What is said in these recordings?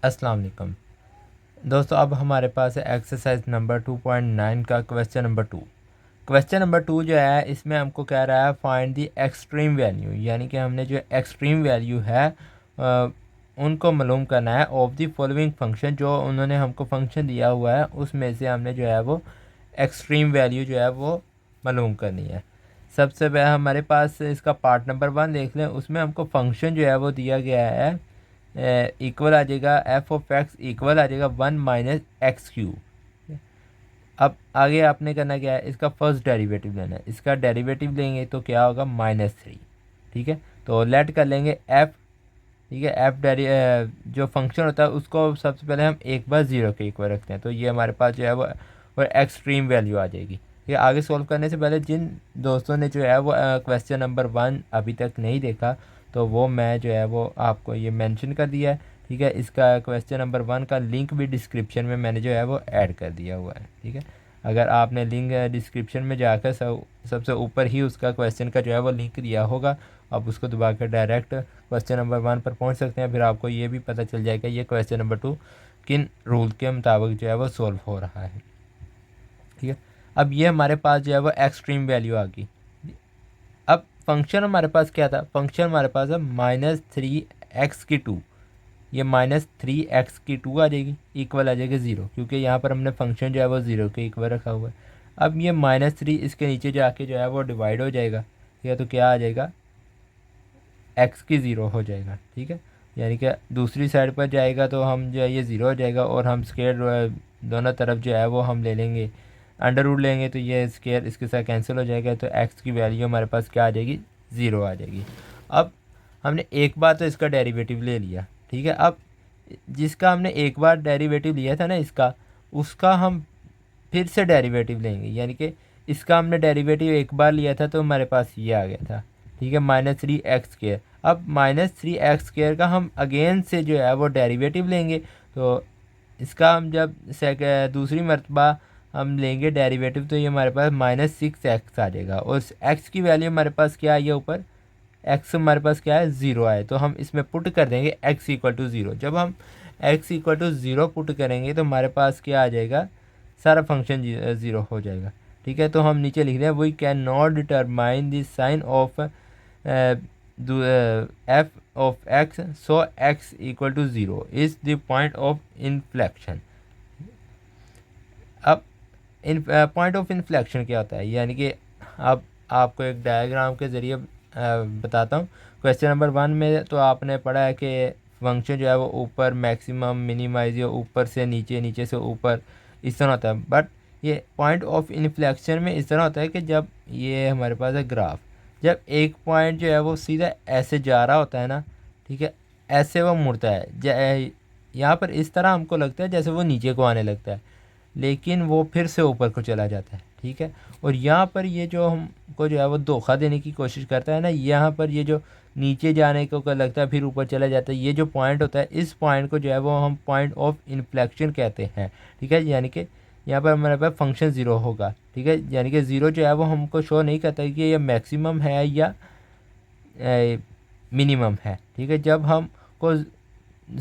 अस्सलाम वालेकुम दोस्तों। अब हमारे पास है एक्सरसाइज नंबर 2.9 का क्वेश्चन नंबर 2। क्वेश्चन नंबर 2 जो है इसमें हमको कह रहा है फाइंड दी एक्सट्रीम वैल्यू, यानी कि हमने जो एक्सट्रीम वैल्यू है उनको मालूम करना है ऑफ दी फॉलोइंग फंक्शन। जो उन्होंने हमको फंक्शन दिया हुआ है उसमें से हमने जो है वो एक्सट्रीम वैल्यू जो है वो मालूम करनी है। सबसे पहले हमारे पास इसका पार्ट नंबर 1 देख लें। उसमें हमको फंक्शन जो है वो दिया गया है इक्वल आ जाएगा एफ ऑफ एक्स इक्वल आ जाएगा 1 - x³ अब आगे आपने करना क्या है, इसका फर्स्ट डेरिवेटिव लेना है। इसका डेरिवेटिव लेंगे तो क्या होगा -3। ठीक है, तो लेट कर लेंगे एफ। ठीक है, जो फंक्शन होता है उसको सबसे पहले हम एक बार ज़ीरो के इक्वल रखते हैं, तो ये हमारे पास जो है वो एक्सट्रीम वैल्यू आ जाएगी। ठीक है, आगे सॉल्व करने से पहले जिन दोस्तों ने जो है वो क्वेश्चन नंबर 1 अभी तक नहीं देखा तो वो मैं जो है वो आपको ये मेंशन कर दिया है। ठीक है, इसका क्वेश्चन नंबर 1 का लिंक भी डिस्क्रिप्शन में मैंने जो है वो ऐड कर दिया हुआ है। ठीक है, अगर आपने लिंक डिस्क्रिप्शन में जाकर सबसे ऊपर ही उसका क्वेश्चन का जो है वो लिंक दिया होगा, आप उसको दबा कर डायरेक्ट क्वेश्चन नंबर 1 पर पहुंच सकते हैं। फिर आपको ये भी पता चल जाएगा ये क्वेश्चन नंबर 2 किन रूल के मुताबिक जो है वो सॉल्व हो रहा है। ठीक है, अब ये हमारे पास जो है वो एक्सट्रीम वैल्यू आ गई। अब फंक्शन हमारे पास क्या था, फंक्शन हमारे पास है -3x²। ये -3x² आ जाएगी, इक्वल आ जाएगी 0, क्योंकि यहाँ पर हमने फंक्शन जो है वो 0 के इक्वल रखा हुआ है। अब ये -3 इसके नीचे जाके जो है वो डिवाइड हो जाएगा। ठीक है, तो क्या आ जाएगा, x की 0 हो जाएगा। ठीक है, यानी कि दूसरी साइड पर जाएगा तो हम जो है ये 0 हो जाएगा, और हम स्केयर दोनों तरफ जो है वो हम ले लेंगे, अंडर रूट लेंगे तो ये स्केयर इसके साथ कैंसिल हो जाएगा, तो x की वैल्यू हमारे पास क्या आ जाएगी, 0 आ जाएगी। अब हमने एक बार तो इसका डेरिवेटिव ले लिया। ठीक है, अब जिसका हमने एक बार डेरिवेटिव लिया था ना इसका, उसका हम फिर से डेरिवेटिव लेंगे, यानी कि इसका हमने डेरिवेटिव एक बार लिया था तो हमारे पास ये आ गया था। ठीक है, -3x²। अब -3x² का हम अगेन से जो है वो डेरिवेटिव लेंगे, तो इसका हम जब दूसरी मरतबा हम लेंगे डेरिवेटिव तो ये हमारे पास -6x आ जाएगा, और x की वैल्यू हमारे पास क्या आई है, ऊपर x हमारे पास क्या है, 0 आए, तो हम इसमें पुट कर देंगे x = 0। जब हम x = 0 पुट करेंगे तो हमारे पास क्या आ जाएगा, सारा फंक्शन 0 हो जाएगा। ठीक है, तो हम नीचे लिख रहे हैं we cannot determine the sign of F of X, so x = 0 is the point of inflection. अब इन पॉइंट ऑफ इन्फ्लेक्शन क्या होता है, यानी कि अब आपको एक डायग्राम के ज़रिए बताता हूँ। क्वेश्चन नंबर 1 में तो आपने पढ़ा है कि फंक्शन जो है वो ऊपर मैक्सिमम मिनिमाइज या ऊपर से नीचे, नीचे से ऊपर, इस तरह होता है। बट ये पॉइंट ऑफ इन्फ्लेक्शन में इस तरह होता है कि जब ये हमारे पास है ग्राफ, जब एक पॉइंट जो है वो सीधा ऐसे जा रहा होता है ना, ठीक है, ऐसे वो मुड़ता है, यहाँ पर इस तरह हमको लगता है जैसे वो नीचे को आने लगता है, लेकिन वो फिर से ऊपर को चला जाता है। ठीक है, और यहाँ पर ये जो हमको जो है वो धोखा देने की कोशिश करता है ना, यहाँ पर ये जो नीचे जाने को लगता है फिर ऊपर चला जाता है, ये जो पॉइंट होता है इस पॉइंट को जो है वो हम पॉइंट ऑफ इन्फ्लेक्शन कहते हैं। ठीक है, यानी कि यहाँ पर हमारे पास फंक्शन 0 होगा। ठीक है, यानी कि 0 जो है वो हमको शो नहीं करता कि ये मैक्सिमम है या मिनिमम है। ठीक है, जब हमको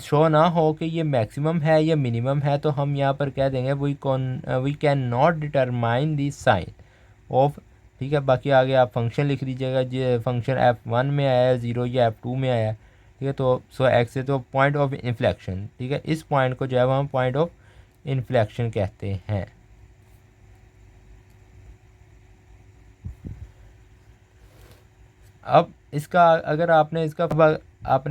शो ना हो कि ये मैक्सिमम है या मिनिमम है तो हम यहाँ पर कह देंगे we cannot determine the sign of. ठीक है, बाकी आगे आप फंक्शन लिख दीजिएगा, जो फंक्शन f1 में आया है 0 या f2 में आया है। ठीक है, तो x है तो पॉइंट ऑफ इन्फ्लेक्शन। ठीक है, इस पॉइंट को जो है हम पॉइंट ऑफ इन्फ्लेक्शन कहते हैं। अब इसका अगर आपने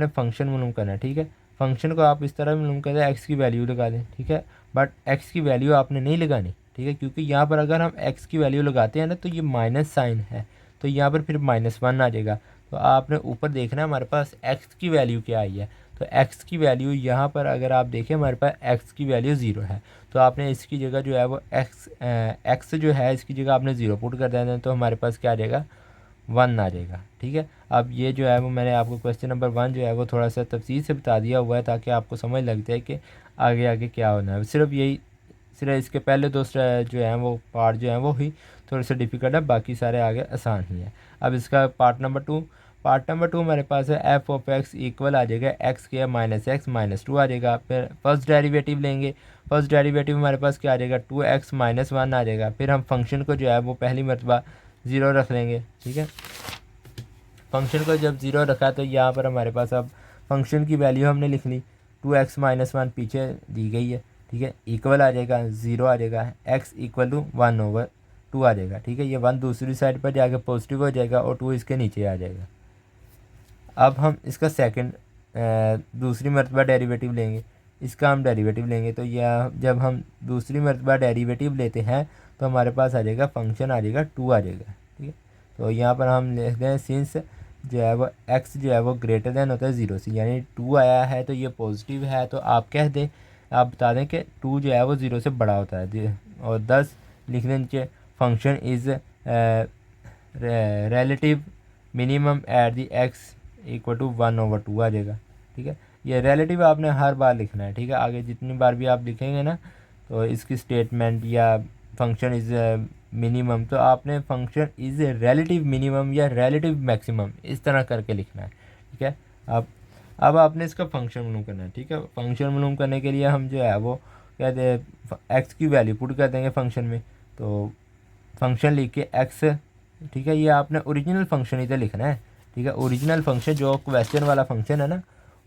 फंक्शन मालूम करना है। ठीक है, फंक्शन को आप इस तरह मालूम करें, एक्स की वैल्यू लगा दें। ठीक है, बट एक्स की वैल्यू आपने नहीं लगानी। ठीक है, क्योंकि यहाँ पर अगर हम एक्स की वैल्यू लगाते हैं ना तो ये माइनस साइन है, तो यहाँ पर फिर -1 आ जाएगा। तो आपने ऊपर देखना है हमारे पास एक्स की वैल्यू क्या आई है, तो एक्स की वैल्यू यहाँ पर अगर आप देखें हमारे पास एक्स की वैल्यू 0 है, तो आपने इसकी जगह जो है वो एक्स जो है इसकी जगह आपने 0 पुट कर देना, तो हमारे पास क्या आ जाएगा, 1 आ जाएगा। ठीक है, अब ये जो है वो मैंने आपको क्वेश्चन नंबर 1 जो है वो थोड़ा सा तफसील से बता दिया हुआ है ताकि आपको समझ लग जाए कि आगे आगे क्या होना है। सिर्फ इसके पहले दूसरा जो है वो पार्ट जो है वो ही थोड़े से डिफ़िकल्ट है, बाकी सारे आगे आसान ही है। अब इसका पार्ट नंबर 2, पार्ट नंबर 2 हमारे पास है एफ ऑफ एक्स इक्वल आ जाएगा x square minus x minus 2 आ जाएगा। फिर फर्स्ट डेरिवेटिव लेंगे, फर्स्ट डेरिवेटिव हमारे पास क्या आ जाएगा 2x माइनस 1 आ जाएगा। फिर हम फंक्शन को जो है वो पहली मरतबा 0 रख लेंगे, ठीक है। फंक्शन को जब 0 रखा तो यहाँ पर हमारे पास अब फंक्शन की वैल्यू हमने लिख ली, 2x माइनस 1 पीछे दी गई है, ठीक है, इक्वल आ जाएगा 0 आ जाएगा, x इक्वल टू 1/2 आ जाएगा, ठीक है। ये 1 दूसरी साइड पर जाके पॉजिटिव हो जाएगा और 2 इसके नीचे आ जाएगा। अब हम इसका सेकंड दूसरी मरतबा डेरिवेटिव लेंगे, इसका हम डेरिवेटिव लेंगे। तो यह जब हम दूसरी मरतबा डेरिवेटिव लेते हैं तो हमारे पास आ जाएगा फंक्शन आ जाएगा 2 आ जाएगा, ठीक है। तो यहाँ पर हम लिखते हैं सिंस जो है वो x जो है वो ग्रेटर देन होता है 0 से, यानी 2 आया है तो ये पॉजिटिव है, तो आप कह दें, आप बता दें कि 2 जो है वो 0 से बड़ा होता है। और 10 लिख दें नीचे function is relative minimum at the X equal to 1/2 आ जाएगा, ठीक है। ये रिलेटिव आपने हर बार लिखना है, ठीक है। आगे जितनी बार भी आप लिखेंगे ना तो इसकी स्टेटमेंट या फंक्शन इज़ मिनिमम, तो आपने फंक्शन इज़ रिलेटिव मिनिमम या रिलेटिव मैक्सिमम इस तरह करके लिखना है, ठीक है। अब आपने इसका फंक्शन मालूम करना है, ठीक है। फंक्शन मालूम करने के लिए हम जो है वो कहते हैं एक्स की वैल्यू पुट कर देंगे फंक्शन में। तो फंक्शन लिख के एक्स, ठीक है, ये आपने ओरिजिनल फंक्शन इधर लिखना है, ठीक है। ओरिजिनल फंक्शन जो क्वेश्चन वाला फंक्शन है ना,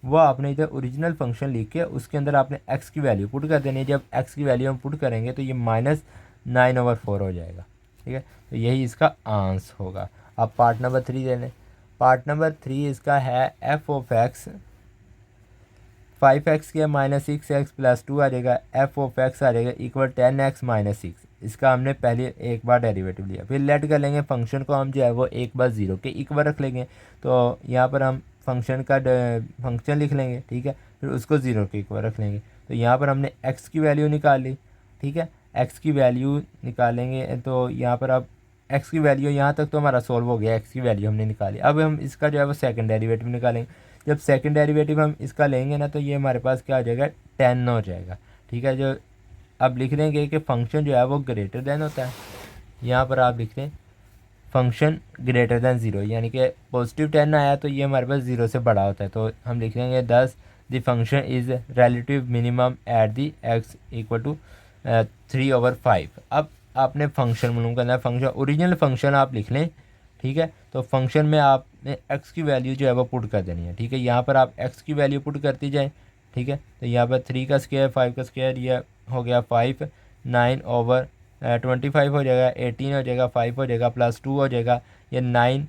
वो आपने इधर ओरिजिनल फंक्शन लिख के उसके अंदर आपने एक्स की वैल्यू पुट कर देनी है। जब एक्स की वैल्यू हम पुट करेंगे तो ये -9/4 हो जाएगा, ठीक है। तो यही इसका आंसर होगा। अब पार्ट नंबर 3 दे लें। पार्ट नंबर 3 इसका है एफ ऑफ एक्स 5x के माइनस 6x प्लस 2 आ जाएगा, एफ ऑफ एक्स आ जाएगा इक्वल 10x माइनस 6। इसका हमने पहले एक बार डेरिवेटिव लिया, फिर लेट कर लेंगे फंक्शन को हम जो है वो एक बार 0 के इक्वल रख लेंगे। तो यहाँ पर हम फंक्शन का फंक्शन लिख लेंगे, ठीक है, फिर उसको 0 के इक्वल रख लेंगे। तो यहाँ पर हमने x की वैल्यू निकाल ली, ठीक है, x की वैल्यू निकालेंगे। तो यहाँ पर अब x की वैल्यू यहाँ तक तो हमारा सॉल्व हो गया, x की वैल्यू हमने निकाली। अब हम इसका जो है वो सेकंड डेरिवेटिव निकालेंगे। जब सेकंड डेरिवेटिव हम इसका लेंगे ना तो ये हमारे पास क्या हो जाएगा 10 हो जाएगा, ठीक है। जो अब लिख देंगे कि फंक्शन जो है वो ग्रेटर देन होता है, यहाँ पर आप लिख दें फंक्शन ग्रेटर देन 0, यानी कि पॉजिटिव 10 आया तो ये हमारे पास 0 से बड़ा होता है। तो हम लिख देंगे 10 the function is relative minimum at the X equal to 3/5। अब आपने फंक्शन मालूम करना है, फंक्शन ओरिजिनल फंक्शन आप लिख लें, ठीक है। तो फंक्शन में आपने x की वैल्यू जो है वो पुट कर देनी है, ठीक है। यहाँ पर आप x की वैल्यू पुट करती जाए, ठीक है। तो यहाँ पर 3 का स्क्वायर 5 का स्क्वायर, ये हो गया 5, 9/25 हो जाएगा, 18 हो जाएगा, 5 हो जाएगा, प्लस 2 हो जाएगा, ये 9,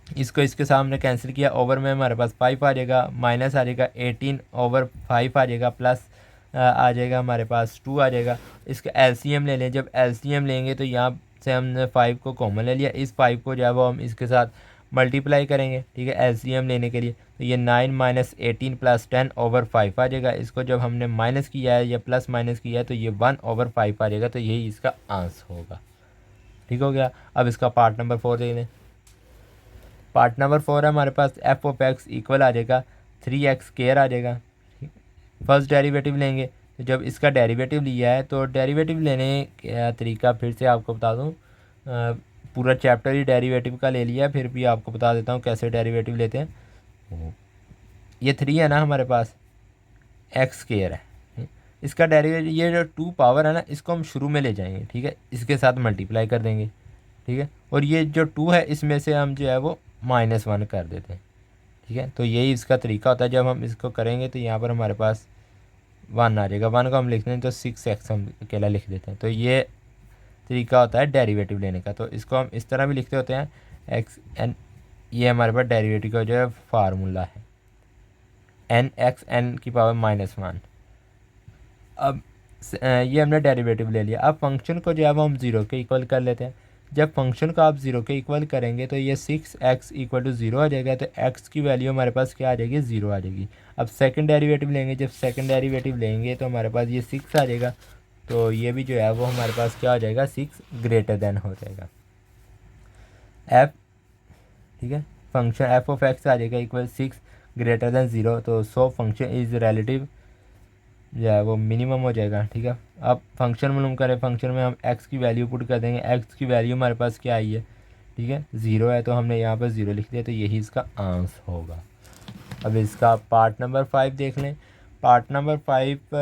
इसको इसके सामने कैंसिल किया, ओवर में हमारे पास 5 आ जाएगा, माइनस आ जाएगा 18/5 आ जाएगा, प्लस आ जाएगा हमारे पास 2 आ जाएगा। इसका एलसीएम ले लें। जब एलसीएम लेंगे तो यहाँ से हमने 5 को कॉमन ले लिया, इस 5 को जो है वो हम इसके साथ मल्टीप्लाई करेंगे, ठीक है, एलसीएम लेने के लिए। तो ये 9 - 18 + 10/5 आ जाएगा। इसको जब हमने माइनस किया है या प्लस माइनस किया है तो ये 1/5 आ जाएगा। तो यही इसका आंसर होगा, ठीक हो गया। अब इसका पार्ट नंबर 4 देख लें। पार्ट नंबर 4 है हमारे पास एफ ऑफ एक्स इक्वल आ जाएगा 3x² आ जाएगा। फर्स्ट डेरिवेटिव लेंगे, तो जब इसका डेरिवेटिव लिया है तो डेरिवेटिव लेने का तरीका फिर से आपको बता दूं, पूरा चैप्टर ही डेरिवेटिव का ले लिया है, फिर भी आपको बता देता हूँ कैसे डेरिवेटिव लेते हैं। ये 3 है ना हमारे पास, x² है, इसका डेरिवेटिव ये जो 2 पावर है ना इसको हम शुरू में ले जाएंगे, ठीक है, इसके साथ मल्टीप्लाई कर देंगे, ठीक है। और ये जो 2 है इसमें से हम जो है वो -1 कर देते हैं, ठीक है। तो यही इसका तरीका होता है। जब हम इसको करेंगे तो यहाँ पर हमारे पास 1 आ जाएगा, 1 को हम लिखते हैं तो 6x हम अकेला लिख देते हैं। तो ये तरीका होता है डेरिवेटिव लेने का। तो इसको हम इस तरह भी लिखते होते हैं xn, ये हमारे पास डेरिवेटिव का जो है फार्मूला है n(x(n)⁻1। अब ये हमने डेरिवेटिव ले लिया। अब फंक्शन को जो है वो हम 0 के इक्वल कर लेते हैं। जब फंक्शन को आप 0 के इक्वल करेंगे तो ये 6x = 0 आ जाएगा। तो x की वैल्यू हमारे पास क्या आ जाएगी 0 आ जाएगी। अब सेकंड डेरिवेटिव लेंगे, जब सेकंड डेरिवेटिव लेंगे तो हमारे पास ये 6 आ जाएगा। तो ये भी जो है वो हमारे पास क्या हो जाएगा 6 ग्रेटर देन हो जाएगा f, ठीक है। फंक्शन एफ ऑफ एक्स आ जाएगा इक्वल 6 ग्रेटर देन 0। तो सो फंक्शन इज़ रिलेटिव जो है वो मिनिमम हो जाएगा, ठीक है। अब फंक्शन मालूम करें, फंक्शन में हम x की वैल्यू पुट कर देंगे। x की वैल्यू हमारे पास क्या आई है, ठीक है, 0 है तो हमने यहाँ पर 0 लिख दिया, तो यही इसका आंसर होगा। अब इसका पार्ट नंबर 5 देख लें। पार्ट नंबर 5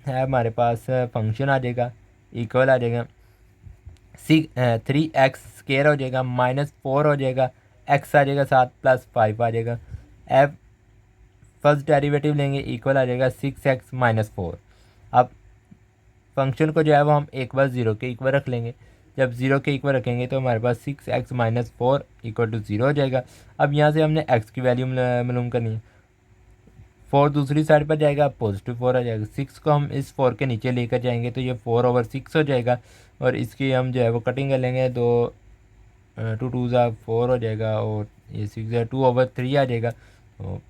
है हमारे पास, फंक्शन आ जाएगा, इक्वल आ जाएगा 3x स्केयर हो जाएगा, -4 हो जाएगा, x आ जाएगा 7 + 5 आ जाएगा। एफ फर्स्ट डेरिवेटिव लेंगे, इक्वल आ जाएगा 6x - 4। अब फंक्शन को जो है वो हम एक बार 0 के इक्वल रख लेंगे। जब 0 के इक्वल रखेंगे तो हमारे पास 6x - 4 = 0 हो जाएगा। अब यहाँ से हमने x की वैल्यू मालूम करनी है। 4 दूसरी साइड पर जाएगा, +4 आ जाएगा। 6 को हम इस 4 के नीचे लेकर जाएंगे तो ये 4/6 हो जाएगा, और इसकी हम जो है वो कटिंग कर लेंगे। 2 2 4 हो जाएगा, और ये 6 2/3 आ जाएगा। तो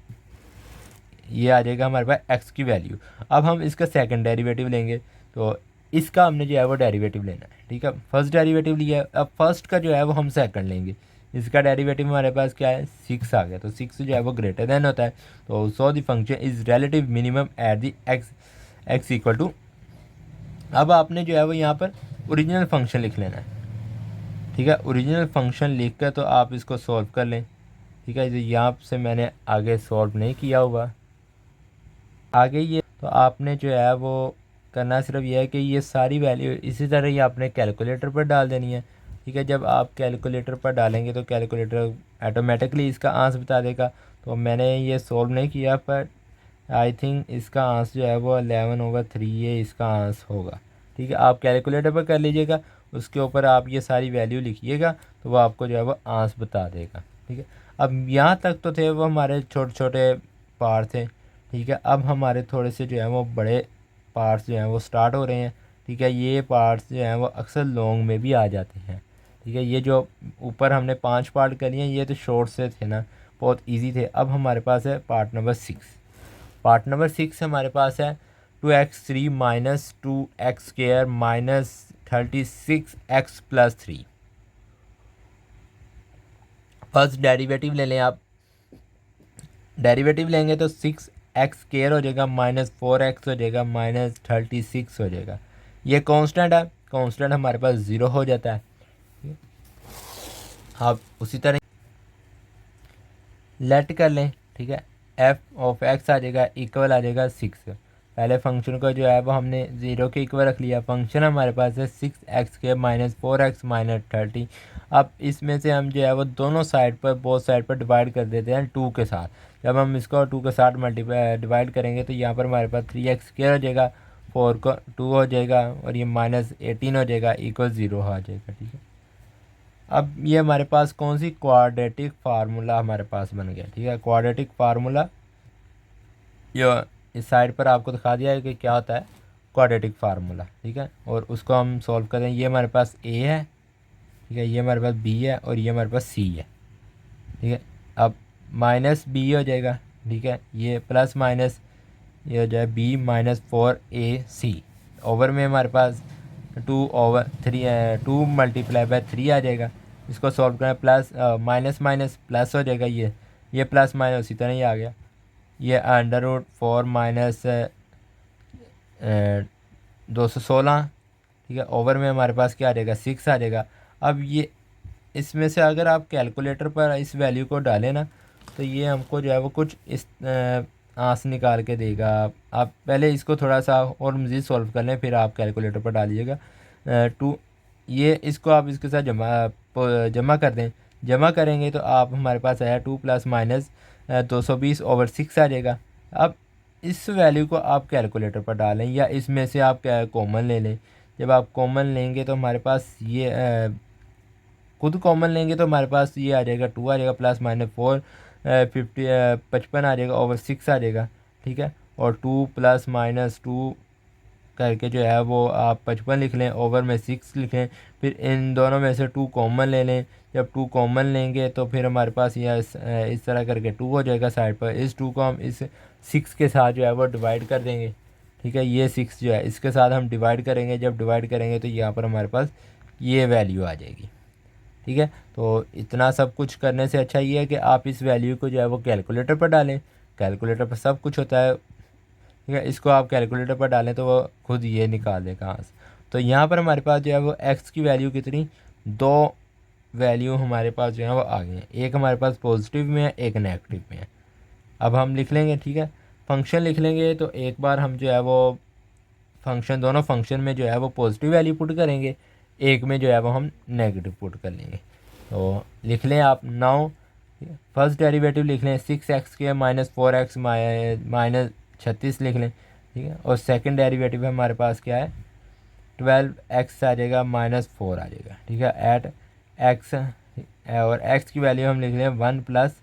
ये आ जाएगा हमारे पास x की वैल्यू। अब हम इसका सेकंड डेरिवेटिव लेंगे, तो इसका हमने जो है वो डेरिवेटिव लेना है। ठीक है, फर्स्ट डेरिवेटिव लिया, अब फर्स्ट का जो है वो हम सेकंड लेंगे। इसका डेरिवेटिव हमारे पास क्या है, 6 आ गया, तो 6 जो है वो ग्रेटर देन होता है। तो so the function is relative minimum at the x = अब आपने जो है वो यहाँ पर ओरिजिनल फंक्शन लिख लेना है। ठीक है, ओरिजिनल फंक्शन लिख कर तो आप इसको सॉल्व कर लें। ठीक है, जो यहाँ से मैंने आगे सॉल्व नहीं किया हुआ, आगे ये तो आपने जो है वो करना सिर्फ ये है कि ये सारी वैल्यू इसी तरह ही आपने कैलकुलेटर पर डाल देनी है। ठीक है, जब आप कैलकुलेटर पर डालेंगे तो कैलकुलेटर ऑटोमेटिकली इसका आंसर बता देगा। तो मैंने ये सॉल्व नहीं किया, पर आई थिंक इसका आंसर जो है वो 11/3 ये इसका आंसर होगा। ठीक है, आप कैलकुलेटर पर कर लीजिएगा, उसके ऊपर आप ये सारी वैल्यू लिखिएगा, तो वो आपको जो है वो आंसर बता देगा। ठीक है, अब यहाँ तक तो थे वो हमारे छोटे छोटे पार्ट थे। ठीक है, अब हमारे थोड़े से जो है वो बड़े पार्ट्स जो हैं वो स्टार्ट हो रहे हैं। ठीक है, ये पार्ट्स जो हैं वो अक्सर लॉन्ग में भी आ जाते हैं। ठीक है, ये जो ऊपर हमने 5 पार्ट कर लिए ये तो शॉर्ट से थे ना, बहुत इजी थे। अब हमारे पास है पार्ट नंबर 6। पार्ट नंबर 6 हमारे पास है 2x3 - 2x² - 36x + 3। First derivative ले लें आप। डेरिवेटिव लेंगे तो 6x² हो जाएगा, -4x हो जाएगा, -36 हो जाएगा। ये कांस्टेंट है, कांस्टेंट हमारे पास 0 हो जाता है। आप उसी तरह लेट कर लें। ठीक है, f(x) आ जाएगा, इक्वल आ जाएगा 6। पहले फंक्शन को जो है वो हमने 0 के इक्वल रख लिया। फंक्शन हमारे पास है 6x² - 4x - 30। अब इसमें से हम जो है वो दोनों साइड पर, बोथ साइड पर डिवाइड कर देते हैं 2 के साथ। जब हम इसको 2 के साथ डिवाइड करेंगे तो यहाँ पर हमारे पास 3x² हो जाएगा, 4 को 2 हो जाएगा, और ये -18 हो जाएगा, = 0 आ जाएगा। ठीक है, अब ये हमारे पास कौन सी क्वाड्रेटिक फार्मूला हमारे पास बन गया। ठीक है, क्वाड्रेटिक फार्मूला ये इस साइड पर आपको दिखा दिया है कि क्या होता है क्वाड्रेटिक फार्मूला। ठीक है, और उसको हम सॉल्व करें। ये हमारे पास a है, ठीक है, ये हमारे पास b है, और ये हमारे पास c है। ठीक है, अब -b हो जाएगा। ठीक है, ये प्लस माइनस ये हो जाए b - 4ac, ओवर में हमारे पास 2/3 2 × 3 आ जाएगा। इसको सॉल्व करें, प्लस माइनस माइनस प्लस हो जाएगा, ये प्लस माइनस उसी तरह ही आ गया। ये √4 - 216। ठीक है, ओवर में हमारे पास क्या आ जाएगा, 6 आ जाएगा। अब ये इसमें से अगर आप कैलकुलेटर पर इस वैल्यू को डालें ना, तो ये हमको जो है वो कुछ इस आंसर निकाल के देगा। आप पहले इसको थोड़ा सा और मज़ीद सॉल्व कर लें, फिर आप कैलकुलेटर पर डालिएगा। 2 ये इसको आप इसके साथ जमा कर दें। जमा करेंगे तो आप हमारे पास आया 2 ± 220/6 आ जाएगा। अब इस वैल्यू को आप कैलकुलेटर पर डालें, या इसमें से आप कॉमन ले लें। जब आप कॉमन लेंगे तो हमारे पास ये खुद कॉमन लेंगे तो हमारे पास ये आ जाएगा 2 आ जाएगा, ±4 55 आ जाएगा, /6 आ जाएगा। ठीक है, और 2 ± 2 करके जो है वो आप 55 लिख लें, ओवर में 6 लिखें, फिर इन दोनों में से 2 कॉमन ले लें। जब 2 कॉमन लेंगे तो फिर हमारे पास यह इस तरह करके 2 हो जाएगा साइड पर। इस 2 को हम इस 6 के साथ जो है वो डिवाइड कर देंगे। ठीक है, ये 6 जो है इसके साथ हम डिवाइड करेंगे। जब डिवाइड करेंगे तो यहाँ पर हमारे पास ये वैल्यू आ जाएगी। ठीक है, तो इतना सब कुछ करने से अच्छा ये है कि आप इस वैल्यू को जो है वो कैलकुलेटर पर डालें। कैलकुलेटर पर सब कुछ होता है। ठीक है, इसको आप कैलकुलेटर पर डालें तो वो खुद ये निकाल देगा आंसर। तो यहाँ पर हमारे पास जो है वो x की वैल्यू कितनी, वैल्यू हमारे पास जो है वो आ गई हैं। एक हमारे पास पॉजिटिव में है, एक नेगेटिव में है। अब हम लिख लेंगे, ठीक है, फंक्शन लिख लेंगे। तो एक बार हम जो है वो फंक्शन, दोनों फंक्शन में जो है वो पॉजिटिव वैल्यू पुट करेंगे, एक में जो है वो हम नेगेटिव पुट कर लेंगे। तो लिख लें आप नाउ, फर्स्ट डेरिवेटिव लिख लें 6x² माइनस 4x माइनस 36 लिख लें, ठीक है। और सेकंड डेरिवेटिव हमारे पास क्या है, 12x आ जाएगा माइनस 4 आ जाएगा, ठीक है, एट x। और x की वैल्यू हम लिख लें 1 प्लस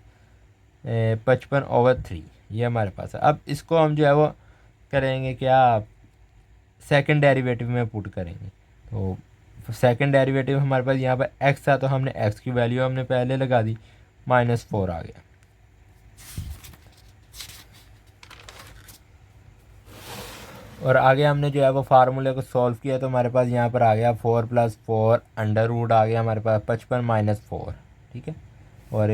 55/3, ये हमारे पास है। अब इसको हम जो है वो करेंगे क्या, सेकंड डेरिवेटिव में पुट करेंगे। तो सेकंड डेरिवेटिव हमारे पास यहाँ पर x था, तो हमने x की वैल्यू हमने पहले लगा दी, -4 आ गया। और आगे हमने जो है वो फार्मूले को सॉल्व किया, तो हमारे पास यहाँ पर आ गया 4 + 4 अंडर रूट आ गया हमारे पास 55 - 4, ठीक है। और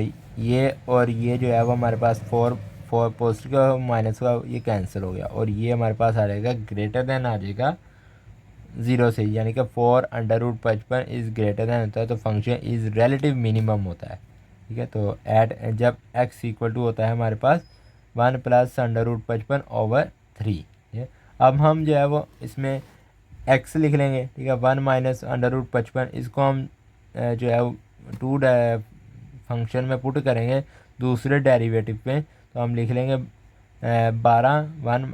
ये जो है वो हमारे पास 4 पॉजिटिव का माइनस का ये कैंसिल हो गया, और ये हमारे पास आ जाएगा ग्रेटर देन आ जाएगा 0 से, यानी कि 4 under root 55 is greater than होता है, तो फंक्शन इज़ रिलेटिव मिनिमम होता है, ठीक है। तो एट जब x इक्वल टू होता है हमारे पास 1 + अंडर रूट 55/3, अब हम जो है वो इसमें x लिख लेंगे, ठीक है। 1 माइनस अंडर रूट 55, इसको हम जो है टू फंक्शन में पुट करेंगे दूसरे डेरिवेटिव पे, तो हम लिख लेंगे 12 1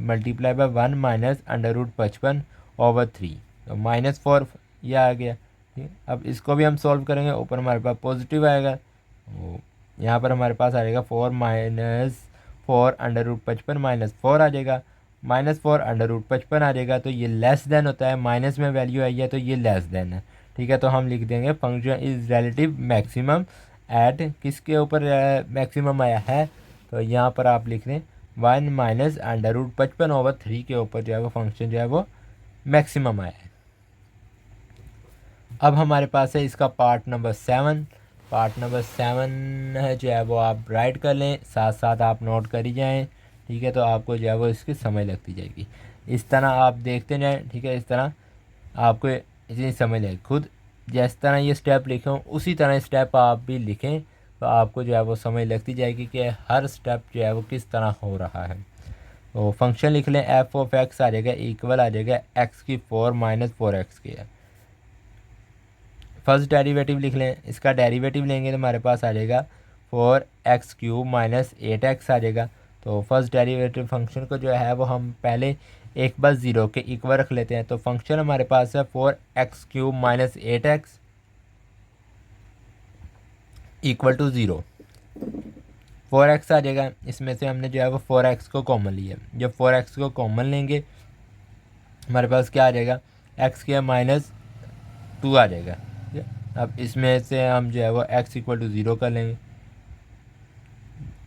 multiply by 1 minus under root 55/3, तो -4 ये आ गया, ठीक है। अब इसको भी हम सॉल्व करेंगे, ऊपर हमारे पास पॉजिटिव आएगा, तो यहाँ पर हमारे पास आ जाएगा 4 - 4 अंडर रूट 55 -4 आ जाएगा, -4 अंडर रूट 55 आ जाएगा। तो ये लेस देन होता है, माइनस में वैल्यू आई है तो ये लेस देन है, ठीक है। तो हम लिख देंगे function is relative maximum at किसके ऊपर मैक्सिमम आया है, तो यहाँ पर आप लिख दें 1 माइनस अंडर रूट 55/3 के ऊपर जो है वो फंक्शन जो है वो मैक्सिमम आया है। अब हमारे पास है इसका पार्ट नंबर 7। पार्ट नंबर 7 है जो है वो आप राइट कर लें, साथ साथ आप नोट कर ही जाएँ, ठीक है। तो आपको जो है वो इसकी समझ लगती जाएगी, इस तरह आप देखते जाएँ, ठीक है। इस तरह आपको इतनी समझ लगेगी, खुद जिस तरह ये स्टेप लिखे हों उसी तरह स्टेप आप भी लिखें, तो आपको जो है वो समझ लगती जाएगी कि हर स्टेप जो है वो किस तरह हो रहा है। तो फंक्शन लिख लें f(x) आ जाएगा इक्वल आ जाएगा x⁴ माइनस 4x के। फर्स्ट डेरिवेटिव लिख लें, इसका डेरिवेटिव लेंगे तो हमारे पास आ जाएगा 4x³ माइनस 8x आ जाएगा। तो फर्स्ट डेरिवेटिव फंक्शन को जो है वो हम पहले एक बार 0 के इक्वल रख लेते हैं, तो फंक्शन हमारे पास है 4x³ minus 8x equal to 0। 4x आ जाएगा, इसमें से हमने जो है वो 4x को कॉमन लिया, जब 4x को कॉमन लेंगे हमारे पास क्या आ जाएगा, x² - 2 आ जाएगा। अब इसमें से हम जो है वो x इक्वल टू 0 कर लेंगे,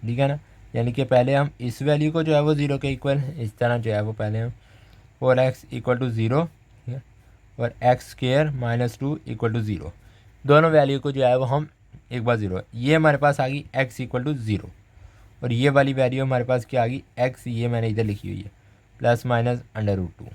ठीक है ना। यानी कि पहले हम इस वैल्यू को जो है वो 0 के इक्वल इस तरह जो है वो पहले हम 4x इक्वल टू 0 और x² - 2 इक्वल टू 0, दोनों वैल्यू को जो है वो हम एक बार 0, ये हमारे पास आ गई x इक्वल टू 0, और ये वाली वैल्यू हमारे पास क्या आ गई x, ये मैंने इधर लिखी हुई है +- अंडर रूट 2,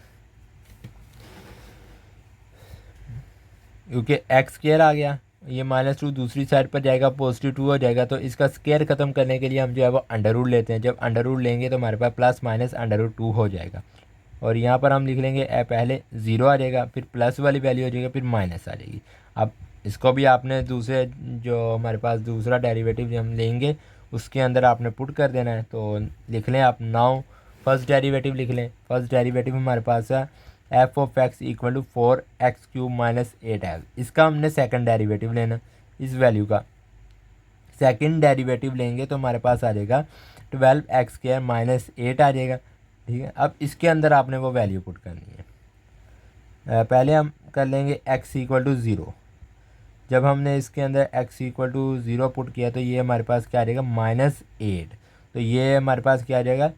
क्योंकि x स्क्वायर आ गया, ये -2 दूसरी साइड पर जाएगा, पॉजिटिव 2 हो जाएगा। तो इसका स्क्वायर ख़त्म करने के लिए हम जो है वो अंडर रूट लेते हैं, जब अंडर रूट लेंगे तो हमारे पास +- अंडर रूट 2 हो जाएगा। और यहाँ पर हम लिख लेंगे पहले 0 आ जाएगा, फिर प्लस वाली वैल्यू हो जाएगी, फिर माइनस आ जाएगी। अब इसको भी आपने दूसरे जो हमारे पास दूसरा डेरिवेटिव हम लेंगे उसके अंदर आपने पुट कर देना है। तो लिख लें आप नाउ फर्स्ट डेरिवेटिव लिख लें, फर्स्ट डेरिवेटिव हमारे पास है f(x) equal to 4x³ minus 8x, इसका हमने सेकंड डेरिवेटिव लेना, इस वैल्यू का सेकंड डेरिवेटिव लेंगे तो हमारे पास आ जाएगा 12x² माइनस 8 आ जाएगा, ठीक है। अब इसके अंदर आपने वो वैल्यू पुट करनी है, पहले हम कर लेंगे x इक्वल टू 0, जब हमने इसके अंदर x इक्वल टू 0 पुट किया तो ये हमारे पास क्या आ जाएगा -8, तो ये हमारे पास क्या आ जाएगा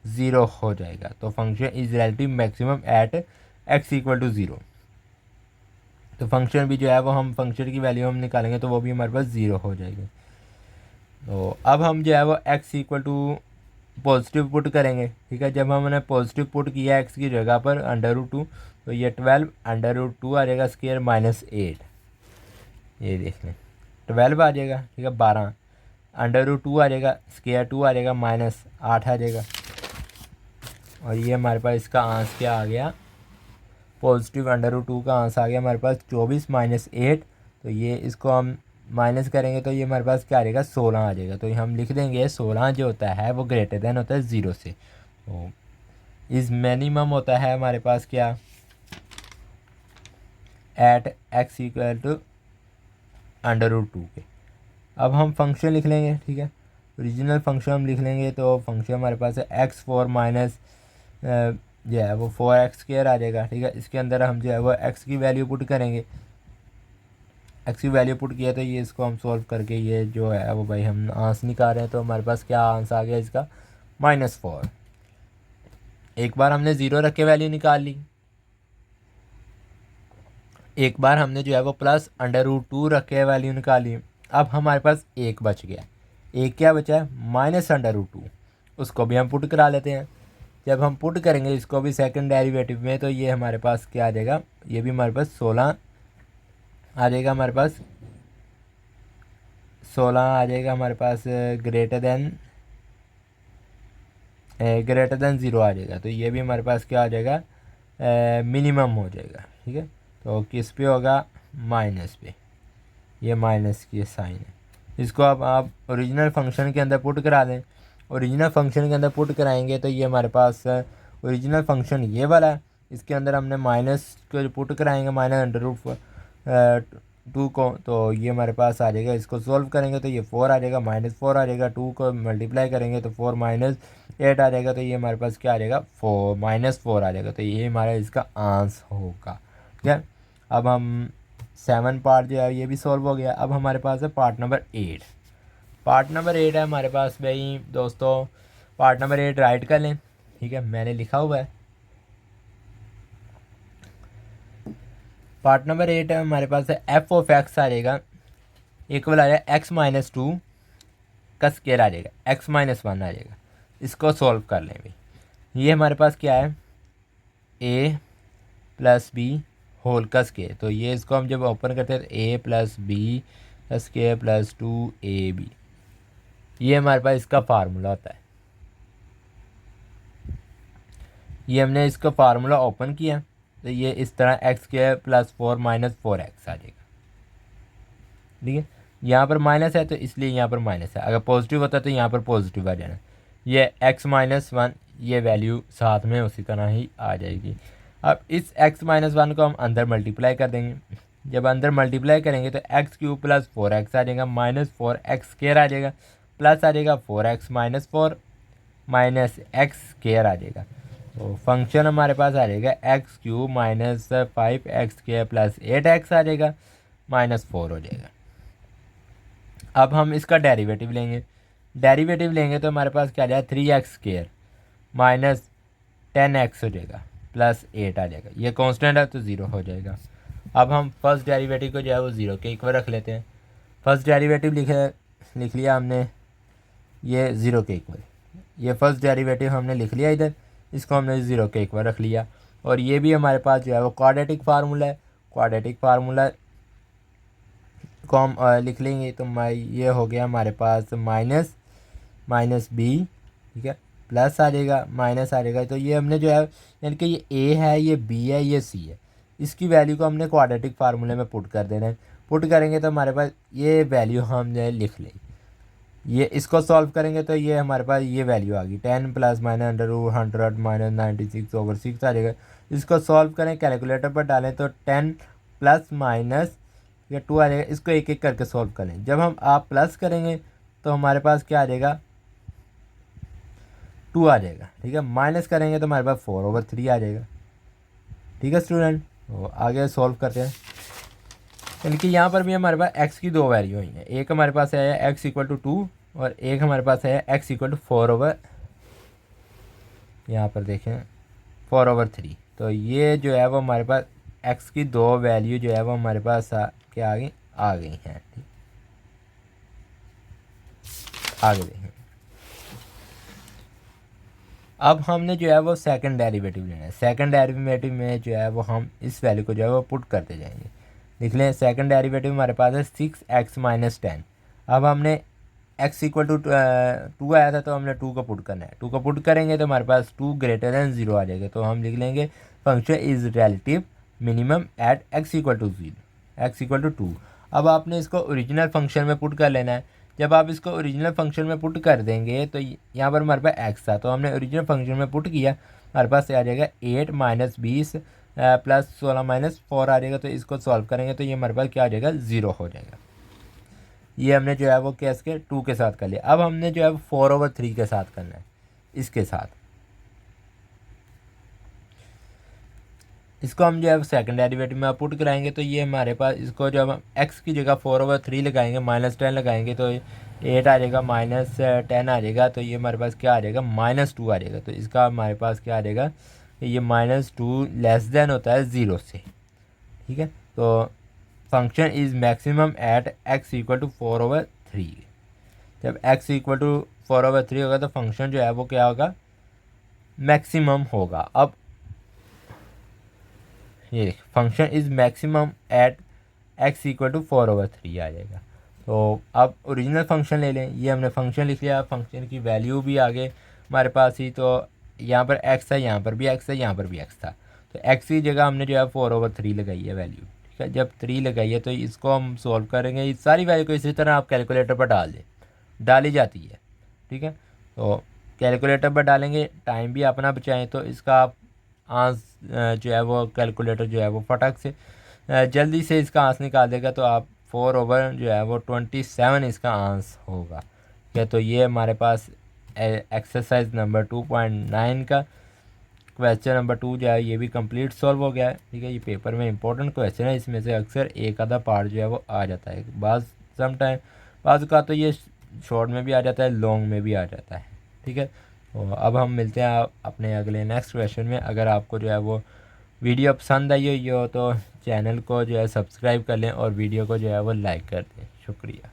0 हो जाएगा। तो function is relative maximum at x equal to 0, तो फंक्शन भी जो है वो हम फंक्शन की वैल्यू हम निकालेंगे तो वो भी हमारे पास 0 हो जाएगी। तो अब हम जो है वो x equal to positive put करेंगे, ठीक है। जब हमने पॉजिटिव पुट किया x की जगह पर अंडर रूट 2, तो ये 12 अंडर रूट 2 आ जाएगा स्क्वायर -8, ये देख लें 12 आ जाएगा, ठीक है। 12 √2 आ जाएगा, स्क्वायर 2 आ जाएगा, -8 आ जाएगा। और ये हमारे पास इसका आंसर क्या आ गया, पॉजिटिव √2 का आंसर आ गया हमारे पास 24 - 8। तो ये इसको हम माइनस करेंगे तो ये हमारे पास क्या आ जाएगा, 16 आ जाएगा। तो हम लिख देंगे 16 जो होता है वो ग्रेटर देन होता है 0 से। तो इस मिनिमम होता है हमारे पास क्या, एट x इक्वल टू √2 के। अब हम फंक्शन लिख लेंगे, ठीक है। ओरिजिनल फंक्शन हम लिख लेंगे तो फंक्शन हमारे पास है x4 माइनस जो है वो 4x² आ जाएगा, ठीक है। इसके अंदर हम जो है वो x की वैल्यू पुट करेंगे, x की वैल्यू पुट किया तो ये इसको हम सॉल्व करके ये जो है वो भाई हम आंसर निकाल रहे हैं। तो हमारे पास क्या आंसर आ गया इसका, -4। एक बार हमने 0 रख के वैल्यू निकाल ली, एक बार हमने जो है वो प्लस √2 रख के वैल्यू निकाली। अब हमारे पास एक बच गया, एक क्या बचा है, -√2। उसको भी हम पुट करा लेते हैं। जब हम पुट करेंगे इसको भी सेकंड डेरिवेटिव में तो ये हमारे पास क्या आ जाएगा, ये भी हमारे पास 16 आ जाएगा, हमारे पास 16 आ जाएगा हमारे पास, ग्रेटर देन 0 आ जाएगा। तो ये भी हमारे पास क्या आ जाएगा, मिनिमम हो जाएगा, ठीक है। तो किस पे होगा, माइनस पे, ये माइनस की साइन है। इसको अब आप ओरिजिनल फंक्शन के अंदर पुट करा दें। ओरिजिनल फंक्शन के अंदर पुट कराएंगे तो ये हमारे पास ओरिजिनल फंक्शन ये वाला है, इसके अंदर हमने माइनस को पुट कराएंगे, -√2 को। तो ये हमारे पास आ जाएगा, इसको सॉल्व करेंगे तो ये 4 आ जाएगा, -4 आ जाएगा। 2 को मल्टीप्लाई करेंगे तो 4 - 8 आ जाएगा। तो ये हमारे पास क्या आ जाएगा, -4 आ जाएगा। तो ये हमारा इसका आंसर होगा, ठीक है। अब हम 7 पार्ट जो है ये भी सॉल्व हो गया। अब हमारे पास है पार्ट नंबर 8। पार्ट नंबर 8 है हमारे पास भाई दोस्तों, पार्ट नंबर 8 राइट कर लें, ठीक है। मैंने लिखा हुआ है पार्ट नंबर 8 है हमारे पास है f(x) आ जाएगा इक्वल आ जाएगा x-2 का स्क्वायर आ जाएगा, x-1 आ जाएगा। इसको सॉल्व कर लें भाई। ये हमारे पास क्या है, a + b होल का स्क्वायर। तो ये इसको हम जब ओपन करते हैं तो a + b का स्क्वायर + 2ab, ये हमारे पास इसका फार्मूला होता है। ये हमने इसका फार्मूला ओपन किया तो ये इस तरह x² + 4 - 4x आ जाएगा, ठीक है। यहाँ पर माइनस है तो इसलिए यहाँ पर माइनस है, अगर पॉजिटिव होता तो यहाँ पर पॉजिटिव आ जाना। ये x-1 ये वैल्यू साथ में उसी तरह ही आ जाएगी। अब इस x-1 को हम अंदर मल्टीप्लाई कर देंगे। जब अंदर मल्टीप्लाई करेंगे तो x³ + 4x आ जाएगा, -4x² आ जाएगा, प्लस आ जाएगा 4x - 4 -x² आ जाएगा। तो फंक्शन हमारे पास आ जाएगा x³ - 5x² + 8x आ जाएगा, -4 हो जाएगा। अब हम इसका डेरिवेटिव लेंगे, डेरिवेटिव लेंगे तो हमारे पास क्या आ जाएगा, 3x² - 10x हो जाएगा, +8 आ जाएगा। ये कांस्टेंट है तो 0 हो जाएगा। अब हम फर्स्ट डेरिवेटिव को जो है वो 0 के इक्वल रख लेते हैं। फर्स्ट डेरिवेटिव लिख लिया हमने, ये 0 के इक्वल, ये फर्स्ट डेरिवेटिव हमने लिख लिया इधर, इसको हमने 0 के इक्वल रख लिया। और ये भी हमारे पास जो है वो क्वाड्रेटिक फार्मूला है, क्वाड्रेटिक फार्मूला को हम लिख लेंगे तो ये हो गया हमारे पास माइनस बी, ठीक है, प्लस आ जाएगा, माइनस आ जाएगा। तो ये हमने जो है यानी कि ये ए है, ये बी है, ये सी है, इसकी वैल्यू को हमने क्वाड्रेटिक फार्मूले में पुट कर देना है। पुट करेंगे तो हमारे पास ये वैल्यू हमने लिख ली। ये इसको सॉल्व करेंगे तो ये हमारे पास ये वैल्यू आ गई 10 + -√100 - 96/6 आ जाएगा। इसको सॉल्व करें, कैलकुलेटर पर डालें तो 10 ± ये 2 आ जाएगा। इसको एक एक करके सॉल्व करें। जब हम आप प्लस करेंगे तो हमारे पास क्या आ जाएगा, 2 आ जाएगा, ठीक है। माइनस करेंगे तो हमारे पास 4/3 आ जाएगा, ठीक है स्टूडेंट। तो आगे सॉल्व करते हैं। यानी कि यहाँ पर भी हमारे पास x की दो वैल्यू हुई हैं, एक हमारे पास है x = 2 और एक हमारे पास है x = 4/, यहाँ पर देखें 4/3। तो ये जो है वो हमारे पास x की दो वैल्यू जो है वो हमारे पास क्या आ गई हैं, ठीक। आगे देखें, अब हमने जो है वो सेकंड डेरिवेटिव लेना है। सेकंड डेरिवेटिव में जो है वो हम इस वैल्यू को जो है वो पुट करते जाएंगे। लिख लें। सेकंड डेरिवेटिव हमारे पास है 6x माइनस 10। अब हमने x इक्वल टू 2 आया था तो हमने 2 को पुट करना है। 2 को पुट करेंगे तो हमारे पास 2 ग्रेटर दैन 0 आ जाएगा। तो हम लिख लेंगे function is relative minimum at x equal to 0, x equal to 2। अब आपने इसको ओरिजिनल फंक्शन में पुट कर लेना है। जब आप इसको ओरिजिनल फंक्शन में पुट कर देंगे तो यहाँ पर हमारे पास x था, तो हमने ओरिजिनल फंक्शन में पुट किया, हमारे पास आ जाएगा 8 माइनस 20 प्लस 16 माइनस 4 आ जाएगा। तो इसको सॉल्व करेंगे तो ये हमारे पास क्या आ जाएगा, 0 हो जाएगा। ये हमने जो है वो केस के 2 के साथ कर लिया। अब हमने जो है 4/3 के साथ करना है। इसके साथ इसको हम जो है सेकंड डेरिवेटिव में पुट कराएंगे तो ये हमारे पास, इसको जब हम x की जगह 4/3 लगाएंगे, माइनस 10 लगाएंगे तो 8 आ जाएगा, माइनस 10 आ जाएगा, तो ये हमारे पास क्या आ जाएगा, -2 आ जाएगा। तो इसका हमारे पास क्या आ जाएगा, ये -2 लेस देन होता है 0 से। ठीक है, तो function is maximum at x equal to 4/3। जब x इक्वल टू 4/3 होगा तो फंक्शन जो है वो क्या होगा, मैक्सिमम होगा। अब ये function is maximum at x equal to 4/3 आ जाएगा। तो अब ओरिजिनल फंक्शन ले लें। ये हमने फंक्शन लिख लिया, फंक्शन की वैल्यू भी आगे हमारे पास ही, तो यहाँ पर x है, यहाँ पर भी x है, यहाँ पर भी x था, तो x की जगह हमने जो है 4/3 लगाई है वैल्यू। ठीक है, जब 3 लगाई है तो इसको हम सॉल्व करेंगे। इस सारी वैल्यू को इसी तरह आप कैलकुलेटर पर डाल दें, डाली जाती है। ठीक है, तो कैलकुलेटर पर डालेंगे, टाइम भी अपना बचाएं, तो इसका आप आंस जो है वो कैलकुलेटर जो है वो फटक से जल्दी से इसका आंस निकाल देगा। तो आप 4 जो है वो 27 इसका आंस होगा। ठीक है, तो ये हमारे पास एक्सरसाइज नंबर 2.9 का क्वेश्चन नंबर 2 जो है ये भी कंप्लीट सॉल्व हो गया है। ठीक है, ये पेपर में इंपॉर्टेंट क्वेश्चन है, इसमें से अक्सर एक आधा पार्ट जो है वो आ जाता है। बाज़ का तो ये शॉर्ट में भी आ जाता है, लॉन्ग में भी आ जाता है। ठीक है, तो अब हम मिलते हैं अपने अगले नेक्स्ट क्वेश्चन में। अगर आपको जो है वो वीडियो पसंद आई हो तो चैनल को जो है सब्सक्राइब कर लें और वीडियो को जो है वो लाइक कर दें। शुक्रिया।